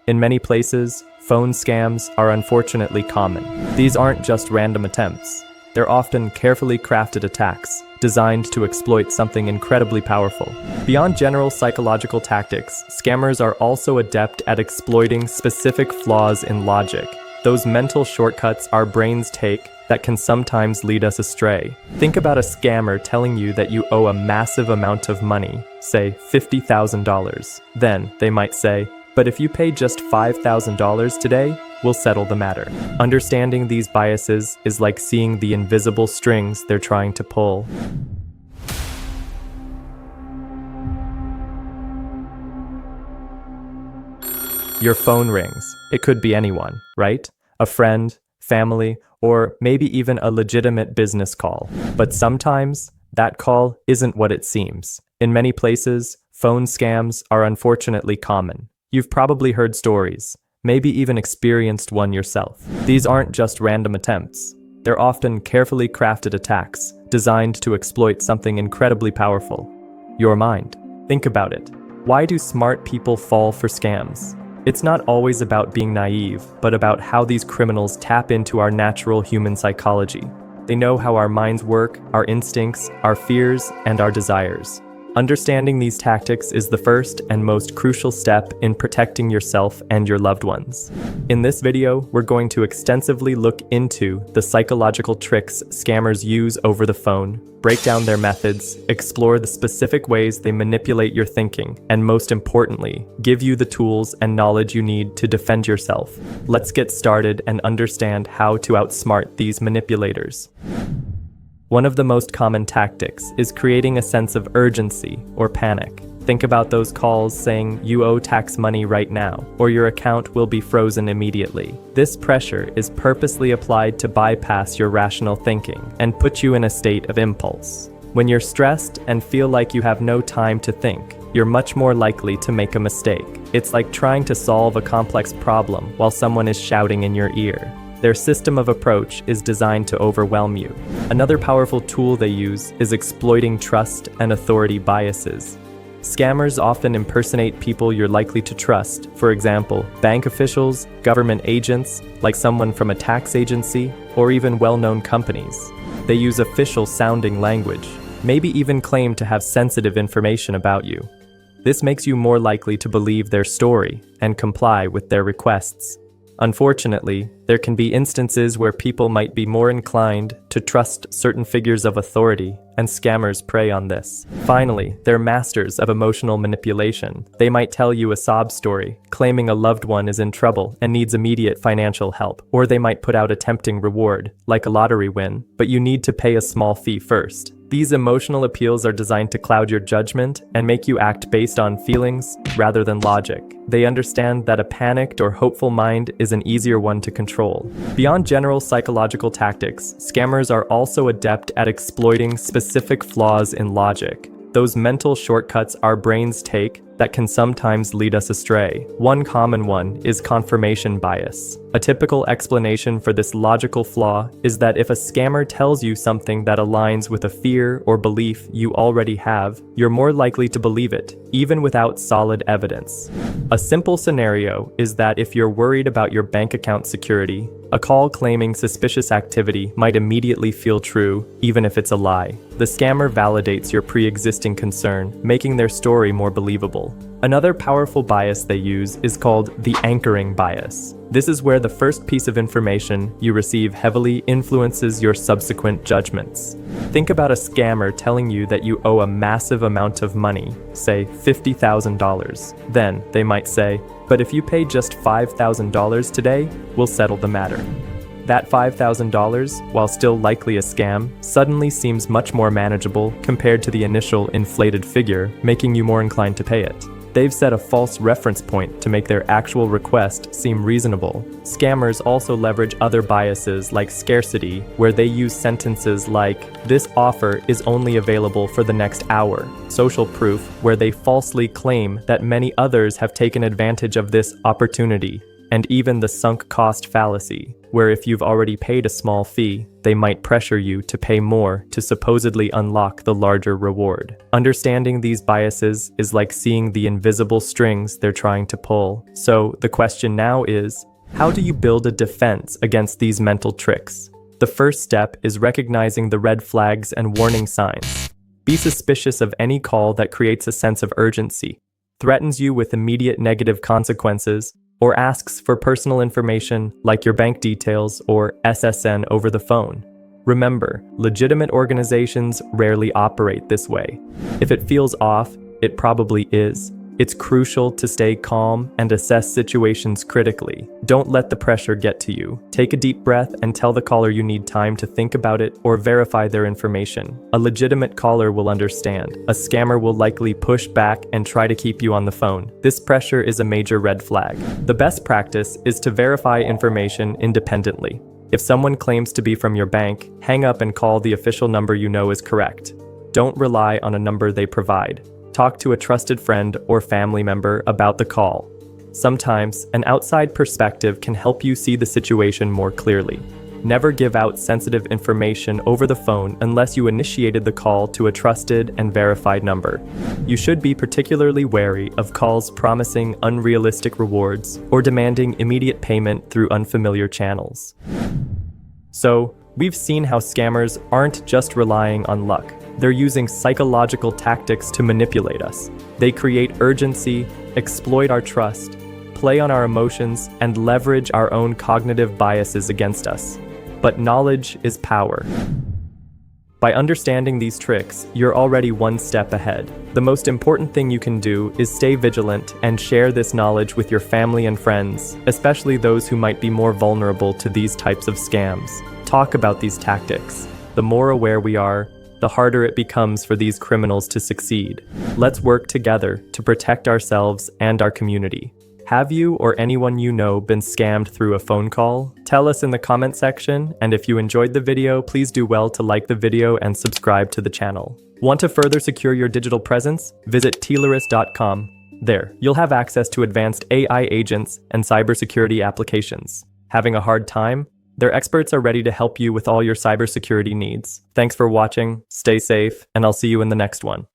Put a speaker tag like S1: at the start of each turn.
S1: In many places, phone scams are unfortunately common. These aren't just random attempts. They're often carefully crafted attacks, designed to exploit something incredibly powerful. Beyond general psychological tactics, scammers are also adept at exploiting specific flaws in logic, those mental shortcuts our brains take that can sometimes lead us astray. Think about a scammer telling you that you owe a massive amount of money, say $50,000. Then they might say, but if you pay just $5,000 today, we'll settle the matter. Understanding these biases is like seeing the invisible strings they're trying to pull. Your phone rings. It could be anyone, right? A friend, family, or maybe even a legitimate business call. But sometimes, that call isn't what it seems. In many places, phone scams are unfortunately common. You've probably heard stories, maybe even experienced one yourself. These aren't just random attempts. They're often carefully crafted attacks, designed to exploit something incredibly powerful: your mind. Think about it. Why do smart people fall for scams? It's not always about being naive, but about how these criminals tap into our natural human psychology. They know how our minds work, our instincts, our fears, and our desires. Understanding these tactics is the first and most crucial step in protecting yourself and your loved ones. In this video, we're going to extensively look into the psychological tricks scammers use over the phone, break down their methods, explore the specific ways they manipulate your thinking, and most importantly, give you the tools and knowledge you need to defend yourself. Let's get started and understand how to outsmart these manipulators. One of the most common tactics is creating a sense of urgency or panic. Think about those calls saying you owe tax money right now, or your account will be frozen immediately. This pressure is purposely applied to bypass your rational thinking and put you in a state of impulse. When you're stressed and feel like you have no time to think, you're much more likely to make a mistake. It's like trying to solve a complex problem while someone is shouting in your ear. Their system of approach is designed to overwhelm you. Another powerful tool they use is exploiting trust and authority biases. Scammers often impersonate people you're likely to trust, for example, bank officials, government agents, like someone from a tax agency, or even well-known companies. They use official-sounding language, maybe even claim to have sensitive information about you. This makes you more likely to believe their story and comply with their requests. Unfortunately, there can be instances where people might be more inclined to trust certain figures of authority, and scammers prey on this. Finally, they're masters of emotional manipulation. They might tell you a sob story, claiming a loved one is in trouble and needs immediate financial help, or they might put out a tempting reward, like a lottery win, but you need to pay a small fee first. These emotional appeals are designed to cloud your judgment and make you act based on feelings rather than logic. They understand that a panicked or hopeful mind is an easier one to control. Beyond general psychological tactics, scammers are also adept at exploiting specific flaws in logic, those mental shortcuts our brains take that can sometimes lead us astray. One common one is confirmation bias. A typical explanation for this logical flaw is that if a scammer tells you something that aligns with a fear or belief you already have, you're more likely to believe it, even without solid evidence. A simple scenario is that if you're worried about your bank account security, a call claiming suspicious activity might immediately feel true, even if it's a lie. The scammer validates your pre-existing concern, making their story more believable. Another powerful bias they use is called the anchoring bias. This is where the first piece of information you receive heavily influences your subsequent judgments. Think about a scammer telling you that you owe a massive amount of money, say $50,000. Then they might say, but if you pay just $5,000 today, we'll settle the matter. That $5,000, while still likely a scam, suddenly seems much more manageable compared to the initial inflated figure, making you more inclined to pay it. They've set a false reference point to make their actual request seem reasonable. Scammers also leverage other biases like scarcity, where they use sentences like, "This offer is only available for the next hour." Social proof, where they falsely claim that many others have taken advantage of this opportunity. And even the sunk cost fallacy. where if you've already paid a small fee, they might pressure you to pay more to supposedly unlock the larger reward. Understanding these biases is like seeing the invisible strings they're trying to pull. So the question now is, how do you build a defense against these mental tricks? The first step is recognizing the red flags and warning signs. Be suspicious of any call that creates a sense of urgency, threatens you with immediate negative consequences, or asks for personal information like your bank details or SSN over the phone. Remember, legitimate organizations rarely operate this way. If it feels off, it probably is. It's crucial to stay calm and assess situations critically. Don't let the pressure get to you. Take a deep breath and tell the caller you need time to think about it or verify their information. A legitimate caller will understand. A scammer will likely push back and try to keep you on the phone. This pressure is a major red flag. The best practice is to verify information independently. If someone claims to be from your bank, hang up and call the official number you know is correct. Don't rely on a number they provide. Talk to a trusted friend or family member about the call. Sometimes, an outside perspective can help you see the situation more clearly. Never give out sensitive information over the phone unless you initiated the call to a trusted and verified number. You should be particularly wary of calls promising unrealistic rewards or demanding immediate payment through unfamiliar channels. So, we've seen how scammers aren't just relying on luck. They're using psychological tactics to manipulate us. They create urgency, exploit our trust, play on our emotions, and leverage our own cognitive biases against us. But knowledge is power. By understanding these tricks, you're already one step ahead. The most important thing you can do is stay vigilant and share this knowledge with your family and friends, especially those who might be more vulnerable to these types of scams. Talk about these tactics. The more aware we are, the harder it becomes for these criminals to succeed. Let's work together to protect ourselves and our community. Have you or anyone you know been scammed through a phone call? Tell us in the comment section, and if you enjoyed the video, please do well to like the video and subscribe to the channel. Want to further secure your digital presence? Visit Teleris.com. There, you'll have access to advanced AI agents and cybersecurity applications. Having a hard time? Their experts are ready to help you with all your cybersecurity needs. Thanks for watching, stay safe, and I'll see you in the next one.